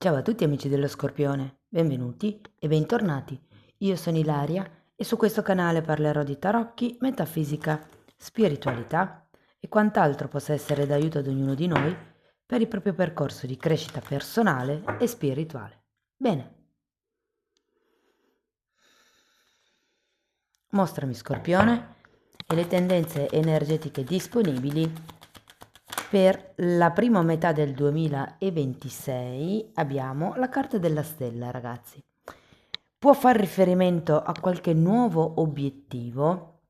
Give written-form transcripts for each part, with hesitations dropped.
Ciao a tutti amici dello Scorpione, benvenuti e bentornati. Io sono Ilaria e su questo canale parlerò di tarocchi, metafisica, spiritualità e quant'altro possa essere d'aiuto ad ognuno di noi per il proprio percorso di crescita personale e spirituale. Bene, mostrami Scorpione e le tendenze energetiche disponibili per la prima metà del 2026. Abbiamo la carta della stella, ragazzi. Può far riferimento a qualche nuovo obiettivo,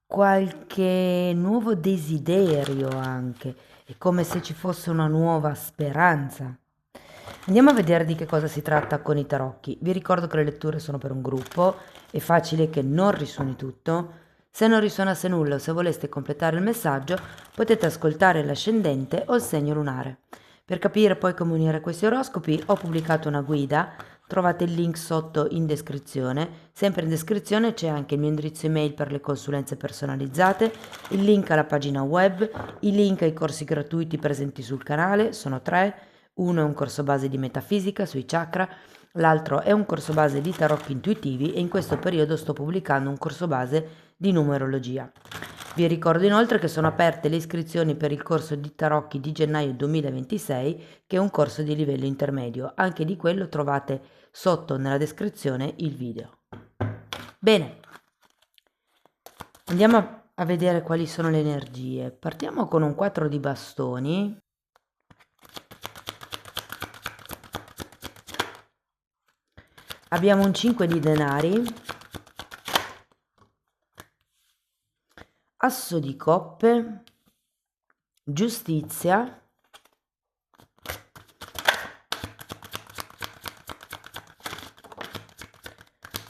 qualche nuovo desiderio anche. È come se ci fosse una nuova speranza. Andiamo a vedere di che cosa si tratta con i tarocchi. Vi ricordo che le letture sono per un gruppo, è facile che non risuoni tutto. Se non risuonasse nulla o se voleste completare il messaggio, potete ascoltare l'ascendente o il segno lunare. Per capire poi come unire questi oroscopi ho pubblicato una guida, trovate il link sotto in descrizione. Sempre in descrizione c'è anche il mio indirizzo email per le consulenze personalizzate, il link alla pagina web, i link ai corsi gratuiti presenti sul canale, sono 3. Uno è un corso base di metafisica sui chakra, l'altro è un corso base di tarocchi intuitivi e in questo periodo sto pubblicando un corso base di numerologia. Vi ricordo inoltre che sono aperte le iscrizioni per il corso di tarocchi di gennaio 2026, che è un corso di livello intermedio. Anche di quello trovate sotto nella descrizione il video. Bene, andiamo a vedere quali sono le energie. Partiamo con un 4 di bastoni. Abbiamo un 5 di denari, asso di coppe, giustizia,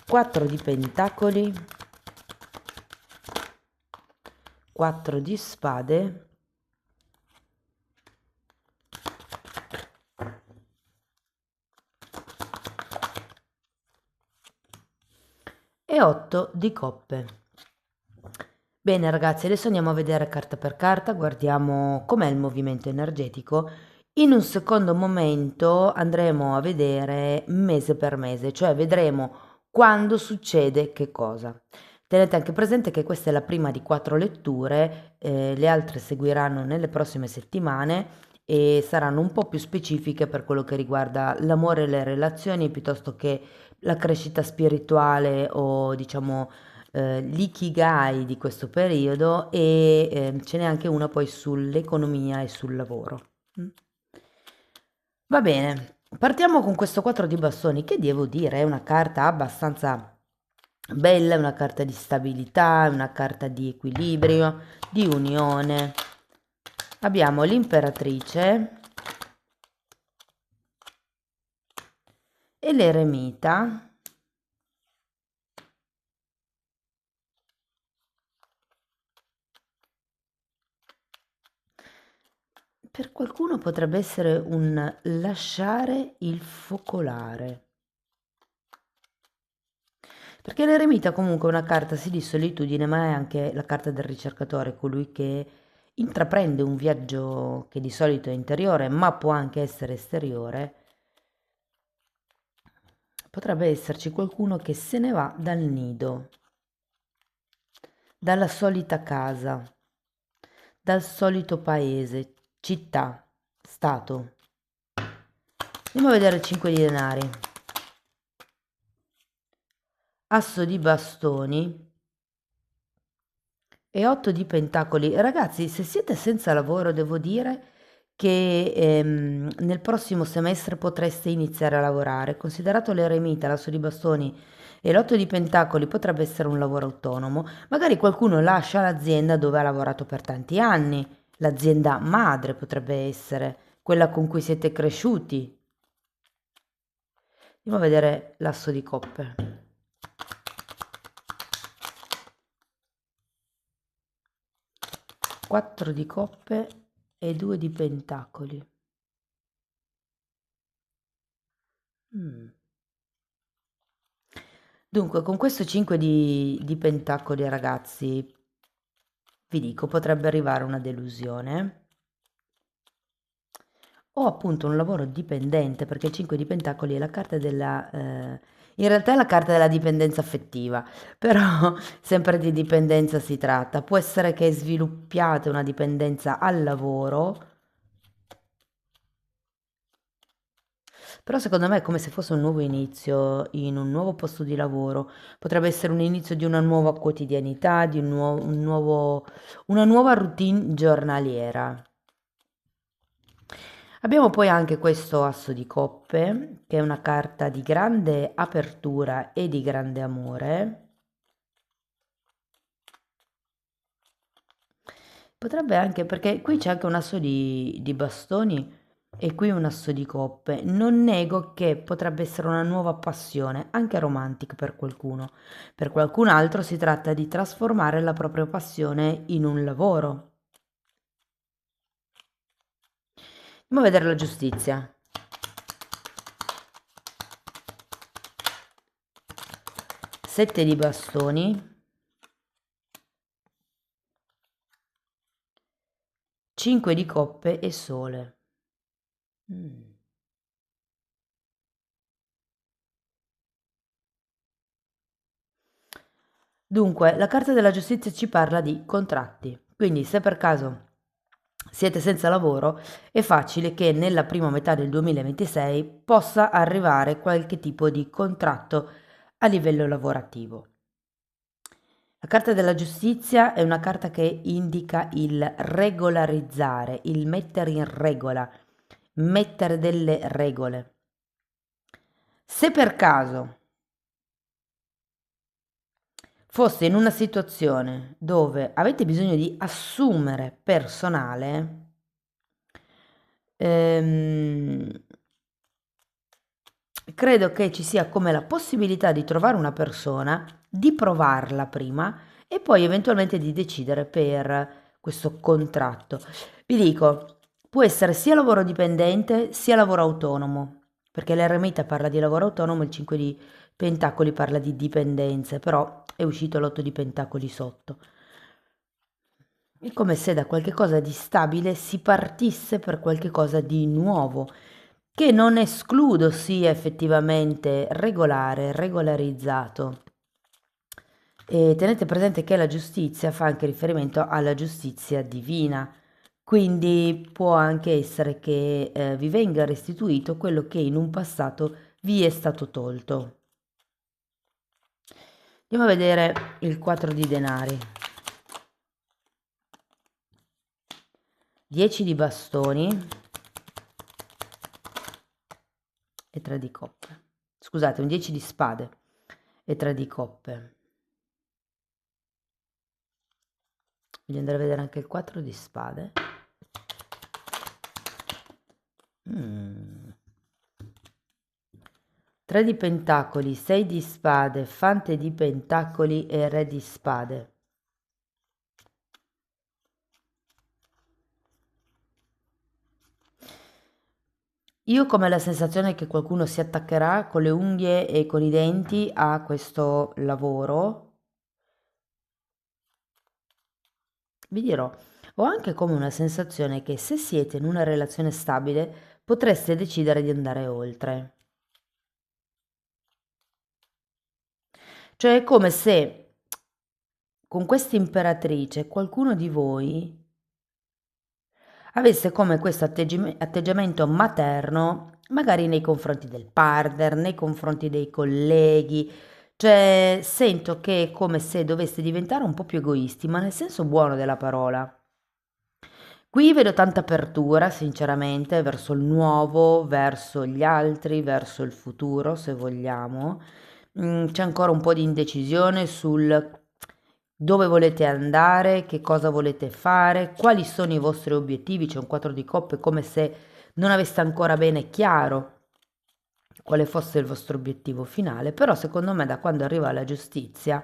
4 di pentacoli, 4 di spade e 8 di coppe. Bene ragazzi, adesso andiamo a vedere carta per carta, guardiamo com'è il movimento energetico. In un secondo momento andremo a vedere mese per mese, cioè vedremo quando succede che cosa. Tenete anche presente che questa è la prima di 4 letture, le altre seguiranno nelle prossime settimane e saranno un po' più specifiche per quello che riguarda l'amore e le relazioni piuttosto che la crescita spirituale o diciamo l'ikigai di questo periodo e ce n'è anche una poi sull'economia e sul lavoro. Mm. Va bene, partiamo con questo 4 di bastoni che devo dire è una carta abbastanza bella, è una carta di stabilità, è una carta di equilibrio, di unione. Abbiamo l'imperatrice e l'eremita. Per qualcuno potrebbe essere un lasciare il focolare. Perché l'eremita comunque è una carta sì di solitudine, ma è anche la carta del ricercatore, colui che intraprende un viaggio che di solito è interiore, ma può anche essere esteriore. Potrebbe esserci qualcuno che se ne va dal nido, dalla solita casa, dal solito paese, città, stato. Andiamo a vedere il 5 di denari. Asso di bastoni e 8 di pentacoli. Ragazzi, se siete senza lavoro, devo dire che nel prossimo semestre potreste iniziare a lavorare. Considerato l'eremita, l'asso di bastoni e l'otto di pentacoli, potrebbe essere un lavoro autonomo. Magari qualcuno lascia l'azienda dove ha lavorato per tanti anni, l'azienda madre potrebbe essere, quella con cui siete cresciuti. Andiamo a vedere l'asso di coppe. 4 di coppe e 2 di pentacoli. Dunque, con questo 5 di pentacoli, ragazzi, vi dico, potrebbe arrivare una delusione. o appunto un lavoro dipendente, perché il 5 di Pentacoli è la carta della... in realtà è la carta della dipendenza affettiva, però sempre di dipendenza si tratta. Può essere che sviluppiate una dipendenza al lavoro, però secondo me è come se fosse un nuovo inizio in un nuovo posto di lavoro. Potrebbe essere un inizio di una nuova quotidianità, di una nuova routine giornaliera. Abbiamo poi anche questo asso di coppe, che è una carta di grande apertura e di grande amore. Potrebbe anche, perché qui c'è anche un asso di bastoni e qui un asso di coppe. Non nego che potrebbe essere una nuova passione, anche romantica per qualcuno. Per qualcun altro si tratta di trasformare la propria passione in un lavoro. Andiamo a vedere la giustizia. 7 di bastoni, 5 di coppe e sole. Mm. Dunque, la carta della giustizia ci parla di contratti, quindi se per caso siete senza lavoro, è facile che nella prima metà del 2026 possa arrivare qualche tipo di contratto a livello lavorativo. La carta della giustizia è una carta che indica il regolarizzare, il mettere in regola, mettere delle regole. Se per caso foste in una situazione dove avete bisogno di assumere personale, ehm, credo che ci sia come la possibilità di trovare una persona, di provarla prima e poi eventualmente di decidere per questo contratto. Vi dico, può essere sia lavoro dipendente sia lavoro autonomo, perché l'eremita parla di lavoro autonomo, il 5 di Pentacoli parla di dipendenze, però è uscito l'8 di Pentacoli sotto. È come se da qualche cosa di stabile si partisse per qualche cosa di nuovo, che non escludo sia effettivamente regolare, regolarizzato. E tenete presente che la giustizia fa anche riferimento alla giustizia divina, quindi può anche essere che vi venga restituito quello che in un passato vi è stato tolto. Andiamo a vedere il 4 di denari. 10 di bastoni e 3 di coppe. Scusate, un 10 di spade e 3 di coppe. Voglio andare a vedere anche il 4 di spade. 3 di pentacoli, 6 di spade, fante di pentacoli e re di spade. Io ho come la sensazione che qualcuno si attaccherà con le unghie e con i denti a questo lavoro. Vi dirò, ho anche come una sensazione che se siete in una relazione stabile potreste decidere di andare oltre. Cioè è come se con questa imperatrice qualcuno di voi avesse come questo atteggiamento materno, magari nei confronti del partner, nei confronti dei colleghi, cioè sento che è come se doveste diventare un po' più egoisti, ma nel senso buono della parola. Qui vedo tanta apertura, sinceramente, verso il nuovo, verso gli altri, verso il futuro, se vogliamo. C'è ancora un po' di indecisione sul dove volete andare, che cosa volete fare, quali sono i vostri obiettivi. C'è un 4 di coppe, come se non aveste ancora bene chiaro quale fosse il vostro obiettivo finale, però secondo me da quando arriva la giustizia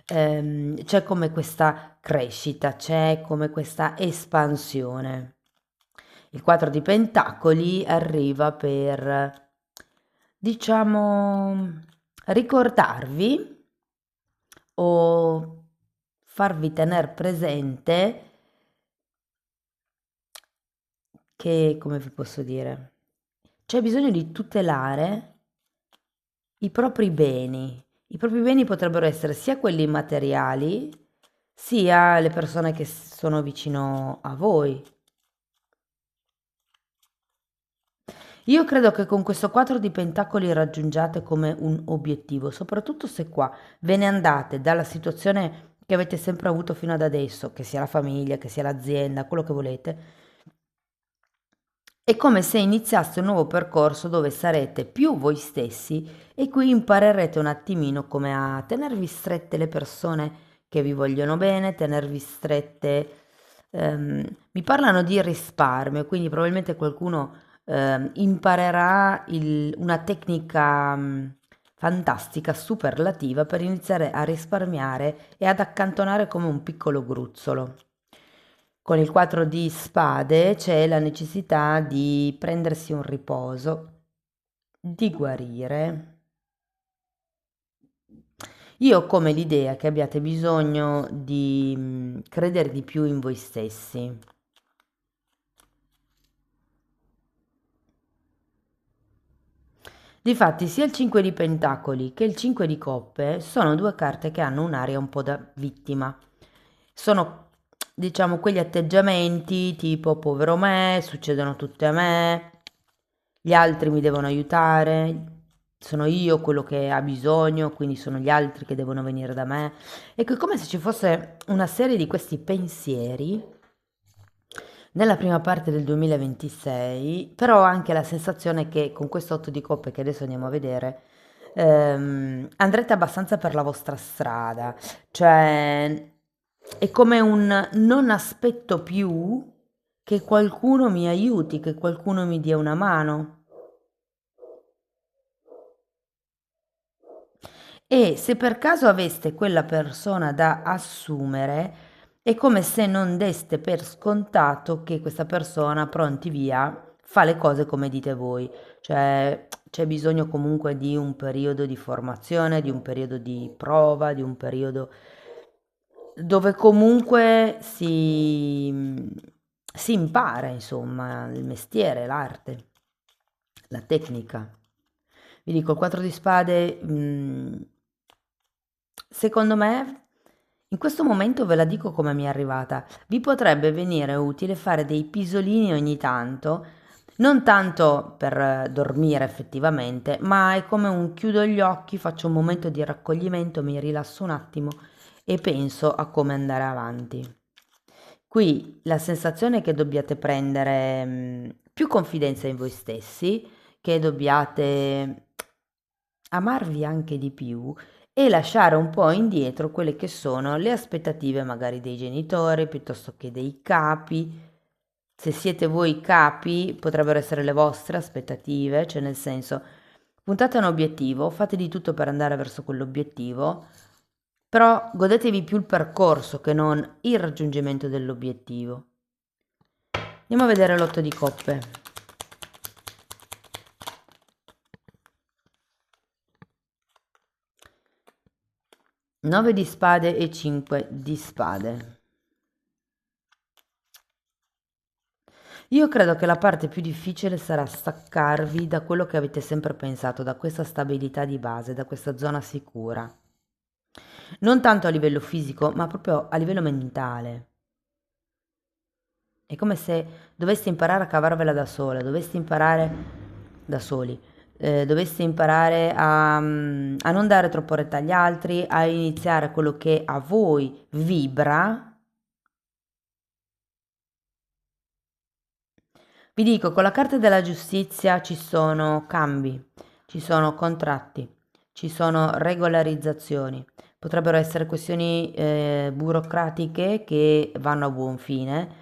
c'è come questa crescita, c'è come questa espansione. Il 4 di Pentacoli arriva per, diciamo, ricordarvi o farvi tenere presente come vi posso dire, c'è bisogno di tutelare i propri beni. I propri beni potrebbero essere sia quelli materiali, sia le persone che sono vicino a voi. Io credo che con questo 4 di pentacoli raggiungiate come un obiettivo, soprattutto se qua ve ne andate dalla situazione che avete sempre avuto fino ad adesso, che sia la famiglia, che sia l'azienda, quello che volete. È come se iniziaste un nuovo percorso dove sarete più voi stessi e qui imparerete un attimino come a tenervi strette le persone che vi vogliono bene, tenervi strette. Mi parlano di risparmio, quindi probabilmente qualcuno imparerà una tecnica fantastica, superlativa per iniziare a risparmiare e ad accantonare come un piccolo gruzzolo. Con il 4 di spade c'è la necessità di prendersi un riposo, di guarire. Io ho come l'idea che abbiate bisogno di credere di più in voi stessi. Difatti, sia il 5 di pentacoli che il 5 di coppe sono due carte che hanno un'aria un po' da vittima. Sono, diciamo, quegli atteggiamenti tipo povero me, succedono tutte a me, gli altri mi devono aiutare, sono io quello che ha bisogno, quindi sono gli altri che devono venire da me. Ecco, è come se ci fosse una serie di questi pensieri nella prima parte del 2026, però ho anche la sensazione che con questo 8 di coppe che adesso andiamo a vedere, andrete abbastanza per la vostra strada, cioè è come un non aspetto più che qualcuno mi aiuti, che qualcuno mi dia una mano. E se per caso aveste quella persona da assumere, è come se non deste per scontato che questa persona, pronti via, fa le cose come dite voi. Cioè c'è bisogno comunque di un periodo di formazione, di un periodo di prova, di un periodo dove comunque si impara, insomma, il mestiere, l'arte, la tecnica. Vi dico, il 4 di spade, secondo me, in questo momento ve la dico come mi è arrivata, vi potrebbe venire utile fare dei pisolini ogni tanto, non tanto per dormire effettivamente, ma è come un chiudo gli occhi, faccio un momento di raccoglimento, mi rilasso un attimo e penso a come andare avanti. Qui la sensazione è che dobbiate prendere più confidenza in voi stessi, che dobbiate amarvi anche di più e lasciare un po' indietro quelle che sono le aspettative magari dei genitori piuttosto che dei capi. Se siete voi capi, potrebbero essere le vostre aspettative, cioè nel senso, puntate a un obiettivo, fate di tutto per andare verso quell'obiettivo, però godetevi più il percorso che non il raggiungimento dell'obiettivo. Andiamo a vedere l'otto di coppe. 9 di spade e 5 di spade. Io credo che la parte più difficile sarà staccarvi da quello che avete sempre pensato, da questa stabilità di base, da questa zona sicura. Non tanto a livello fisico, ma proprio a livello mentale. È come se doveste imparare a cavarvela da sola, doveste imparare da soli, doveste imparare a non dare troppo retta agli altri, a iniziare quello che a voi vibra. Vi dico, con la carta della giustizia ci sono cambi, ci sono contratti, ci sono regolarizzazioni. Potrebbero essere questioni burocratiche che vanno a buon fine.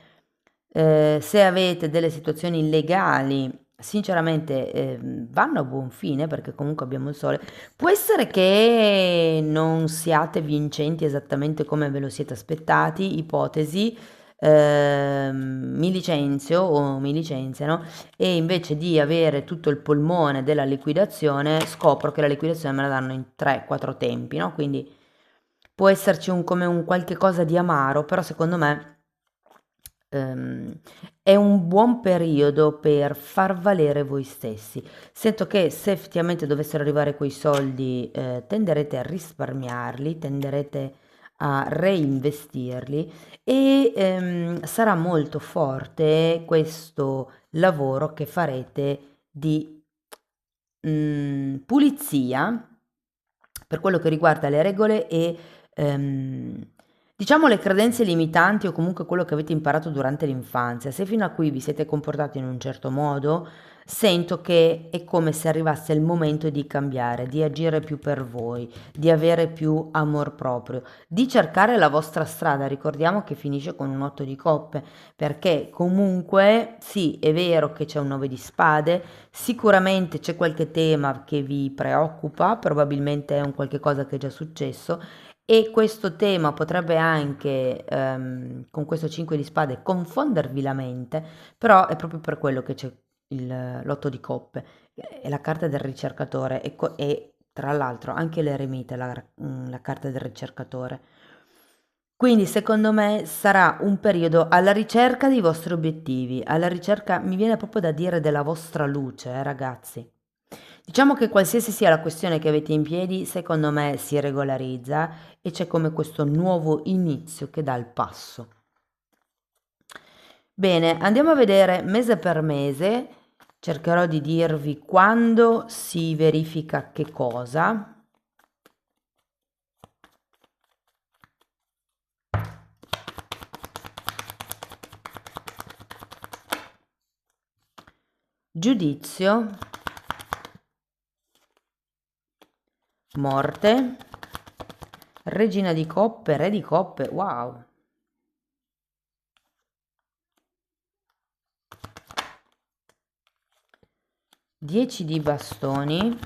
Se avete delle situazioni legali, sinceramente vanno a buon fine perché comunque abbiamo il sole. Può essere che non siate vincenti esattamente come ve lo siete aspettati, ipotesi, mi licenzio o mi licenziano e invece di avere tutto il polmone della liquidazione scopro che la liquidazione me la danno in 3-4 tempi, no? Quindi può esserci come un qualche cosa di amaro, però secondo me è un buon periodo per far valere voi stessi. Sento che se effettivamente dovessero arrivare quei soldi, tenderete a risparmiarli, tenderete a reinvestirli e sarà molto forte questo lavoro che farete di pulizia per quello che riguarda le regole e diciamo le credenze limitanti o comunque quello che avete imparato durante l'infanzia. Se fino a qui vi siete comportati in un certo modo, sento che è come se arrivasse il momento di cambiare, di agire più per voi, di avere più amor proprio, di cercare la vostra strada. Ricordiamo che finisce con un 8 di coppe, perché comunque sì, è vero che c'è un 9 di spade, sicuramente c'è qualche tema che vi preoccupa, probabilmente è un qualche cosa che è già successo e questo tema potrebbe anche, con questo 5 di spade, confondervi la mente, però è proprio per quello che c'è l'otto di coppe, è la carta del ricercatore e tra l'altro anche l'eremita è la carta del ricercatore. Quindi secondo me sarà un periodo alla ricerca dei vostri obiettivi, alla ricerca, mi viene proprio da dire, della vostra luce, ragazzi. Diciamo che qualsiasi sia la questione che avete in piedi, secondo me si regolarizza e c'è come questo nuovo inizio che dà il passo. Bene, andiamo a vedere mese per mese. Cercherò di dirvi quando si verifica che cosa. Giudizio, morte, regina di coppe, re di coppe, wow. 10 di bastoni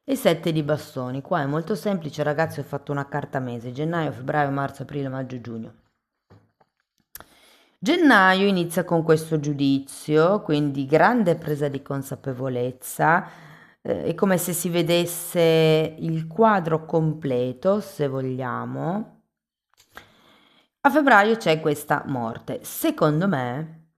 e 7 di bastoni. Qua è molto semplice, ragazzi, ho fatto una carta mese, gennaio, febbraio, marzo, aprile, maggio, giugno. Gennaio inizia con questo giudizio, quindi grande presa di consapevolezza, è come se si vedesse il quadro completo, se vogliamo. A febbraio c'è questa morte. Secondo me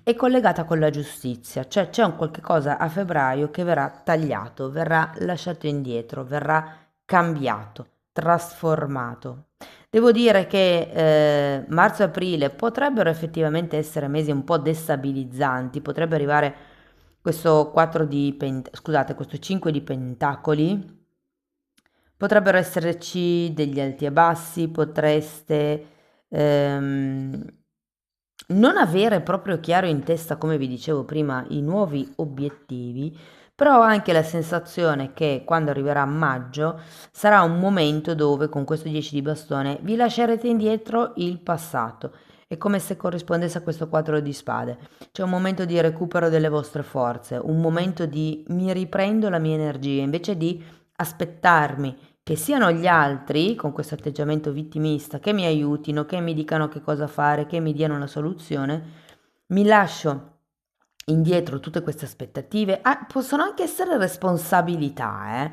è collegata con la giustizia, cioè c'è un qualche cosa a febbraio che verrà tagliato, verrà lasciato indietro, verrà cambiato, trasformato. Devo dire che marzo e aprile potrebbero effettivamente essere mesi un po' destabilizzanti, potrebbe arrivare questo 4 di scusate, questo 5 di pentacoli. Potrebbero esserci degli alti e bassi, potreste ehm, non avere proprio chiaro in testa, come vi dicevo prima, i nuovi obiettivi, però ho anche la sensazione che quando arriverà maggio sarà un momento dove con questo 10 di bastone vi lascerete indietro il passato. È come se corrispondesse a questo 4 di spade. C'è un momento di recupero delle vostre forze, un momento di mi riprendo la mia energia, invece di aspettarmi che siano gli altri, con questo atteggiamento vittimista, che mi aiutino, che mi dicano che cosa fare, che mi diano una soluzione, mi lascio indietro tutte queste aspettative. Ah, possono anche essere responsabilità,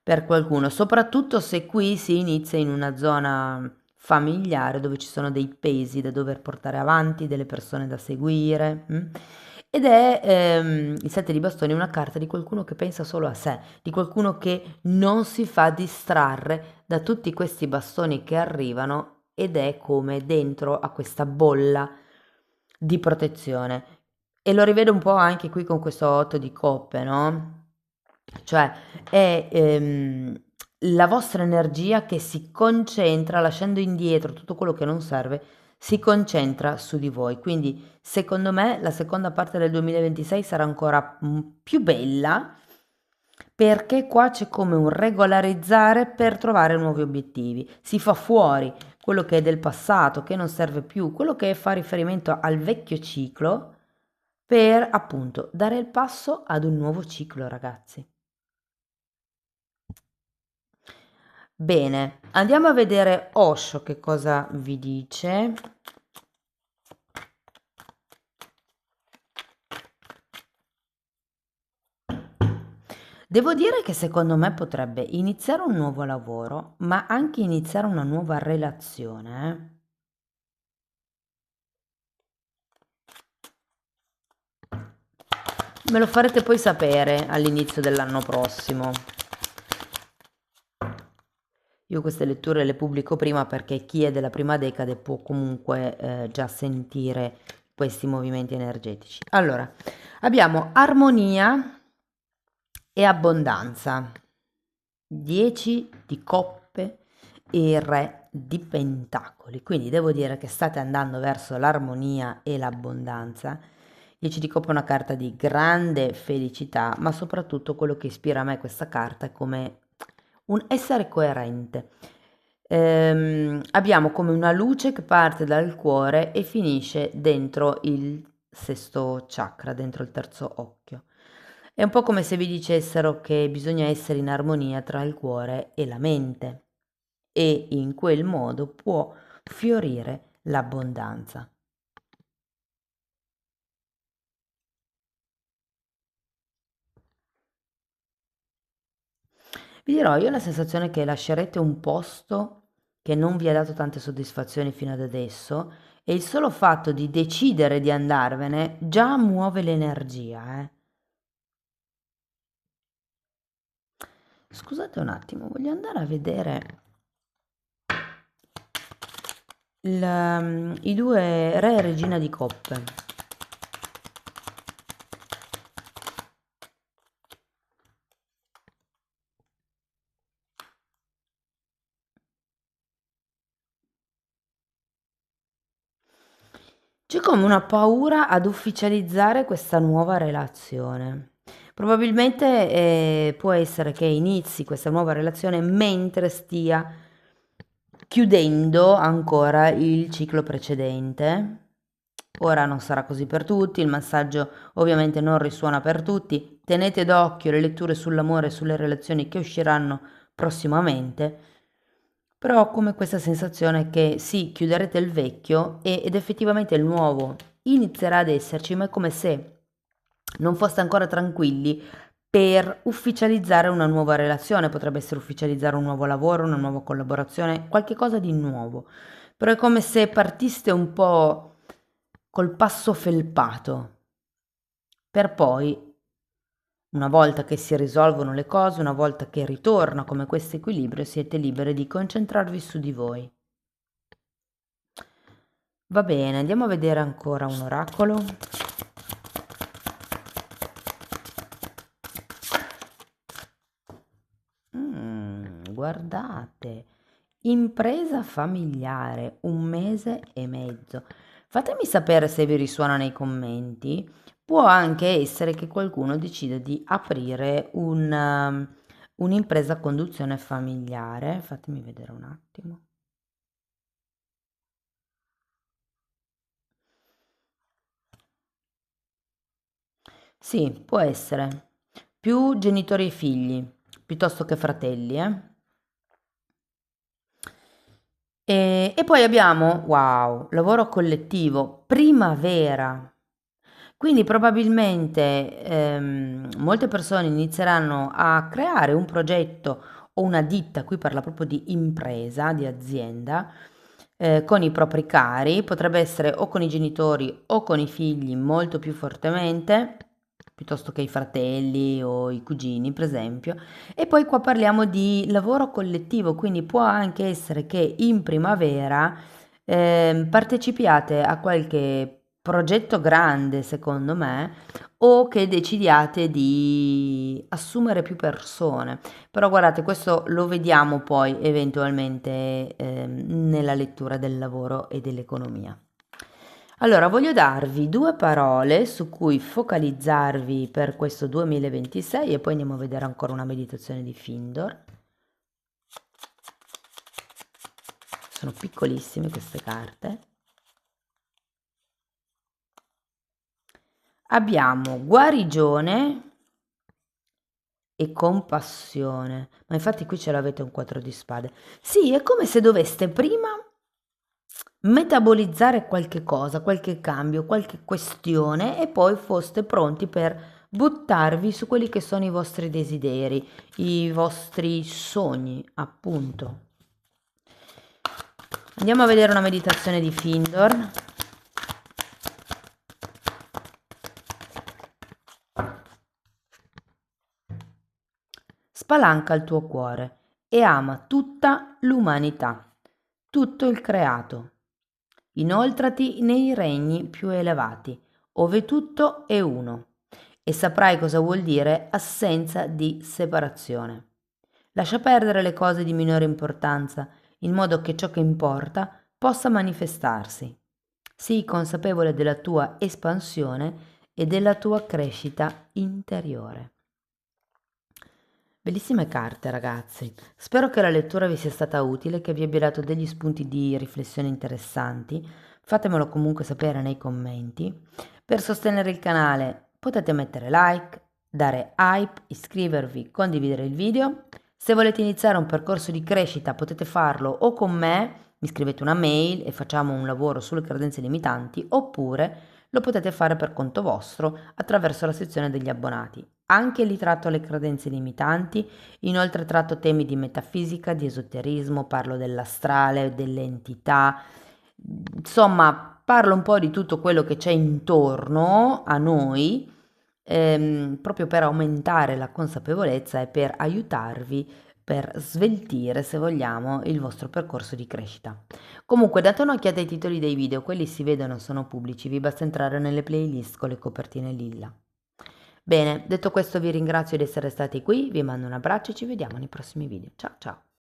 per qualcuno, soprattutto se qui si inizia in una zona familiare dove ci sono dei pesi da dover portare avanti, delle persone da seguire. Ed è il 7 di bastoni una carta di qualcuno che pensa solo a sé, di qualcuno che non si fa distrarre da tutti questi bastoni che arrivano ed è come dentro a questa bolla di protezione. E lo rivedo un po' anche qui con questo 8 di coppe, no? Cioè è la vostra energia che si concentra, lasciando indietro tutto quello che non serve, si concentra su di voi. Quindi secondo me la seconda parte del 2026 sarà ancora più bella perché qua c'è come un regolarizzare per trovare nuovi obiettivi. Si fa fuori quello che è del passato, che non serve più, quello che fa riferimento al vecchio ciclo per appunto dare il passo ad un nuovo ciclo, ragazzi. Bene, andiamo a vedere Osho che cosa vi dice. Devo dire che secondo me potrebbe iniziare un nuovo lavoro, ma anche iniziare una nuova relazione, Me lo farete poi sapere all'inizio dell'anno prossimo. Io queste letture le pubblico prima perché chi è della prima decade può comunque già sentire questi movimenti energetici. Allora, abbiamo armonia e abbondanza, 10 di coppe e il re di pentacoli, quindi devo dire che state andando verso l'armonia e l'abbondanza. 10 di coppe è una carta di grande felicità, ma soprattutto quello che ispira a me questa carta è come un essere coerente. Abbiamo come una luce che parte dal cuore e finisce dentro il sesto chakra, dentro il terzo occhio. È un po' come se vi dicessero che bisogna essere in armonia tra il cuore e la mente e in quel modo può fiorire l'abbondanza. Vi dirò, io ho la sensazione che lascerete un posto che non vi ha dato tante soddisfazioni fino ad adesso e il solo fatto di decidere di andarvene già muove l'energia, Scusate un attimo, voglio andare a vedere i due re e regina di coppe. C'è come una paura ad ufficializzare questa nuova relazione. Probabilmente può essere che inizi questa nuova relazione mentre stia chiudendo ancora il ciclo precedente. Ora non sarà così per tutti, il massaggio ovviamente non risuona per tutti. Tenete d'occhio le letture sull'amore e sulle relazioni che usciranno prossimamente, però ho come questa sensazione che sì, chiuderete il vecchio ed effettivamente il nuovo inizierà ad esserci, ma è come se non foste ancora tranquilli per ufficializzare una nuova relazione, potrebbe essere ufficializzare un nuovo lavoro, una nuova collaborazione, qualche cosa di nuovo, però è come se partiste un po' col passo felpato, per poi, una volta che si risolvono le cose, una volta che ritorna come questo equilibrio, siete liberi di concentrarvi su di voi. Va bene, andiamo a vedere ancora un oracolo. Guardate, impresa familiare, 1 mese e mezzo. Fatemi sapere se vi risuona nei commenti. Può anche essere che qualcuno decida di aprire un'impresa a conduzione familiare. Fatemi vedere un attimo. Sì, può essere. Più genitori e figli, piuttosto che fratelli, E poi abbiamo, wow, lavoro collettivo, primavera. Quindi probabilmente molte persone inizieranno a creare un progetto o una ditta, qui parla proprio di impresa, di azienda, con i propri cari, potrebbe essere o con i genitori o con i figli molto più fortemente, piuttosto che i fratelli o i cugini, per esempio. E poi qua parliamo di lavoro collettivo, quindi può anche essere che in primavera partecipiate a qualche progetto grande, secondo me, o che decidiate di assumere più persone. Però guardate, questo lo vediamo poi eventualmente nella lettura del lavoro e dell'economia. Allora, voglio darvi 2 parole su cui focalizzarvi per questo 2026 e poi andiamo a vedere ancora una meditazione di Findor. Sono piccolissime queste carte. Abbiamo guarigione e compassione, ma infatti qui ce l'avete un 4 di spade. Sì, è come se doveste prima metabolizzare qualche cosa, qualche cambio, qualche questione e poi foste pronti per buttarvi su quelli che sono i vostri desideri, i vostri sogni, appunto. Andiamo a vedere una meditazione di Findor. Spalanca il tuo cuore e ama tutta l'umanità, tutto il creato. Inoltrati nei regni più elevati, ove tutto è uno, e saprai cosa vuol dire assenza di separazione. Lascia perdere le cose di minore importanza, in modo che ciò che importa possa manifestarsi. Sii consapevole della tua espansione e della tua crescita interiore. Bellissime carte, ragazzi. Spero che la lettura vi sia stata utile, che vi abbia dato degli spunti di riflessione interessanti. Fatemelo comunque sapere nei commenti. Per sostenere il canale potete mettere like, dare hype, iscrivervi, condividere il video. Se volete iniziare un percorso di crescita potete farlo o con me, mi scrivete una mail e facciamo un lavoro sulle credenze limitanti, oppure lo potete fare per conto vostro attraverso la sezione degli abbonati. Anche lì tratto le credenze limitanti, inoltre tratto temi di metafisica, di esoterismo, parlo dell'astrale, delle entità, insomma parlo un po' di tutto quello che c'è intorno a noi, proprio per aumentare la consapevolezza e per aiutarvi per sveltire, se vogliamo, il vostro percorso di crescita. Comunque date un'occhiata ai titoli dei video, quelli si vedono, sono pubblici, vi basta entrare nelle playlist con le copertine lilla. Bene, detto questo vi ringrazio di essere stati qui, vi mando un abbraccio e ci vediamo nei prossimi video. Ciao ciao!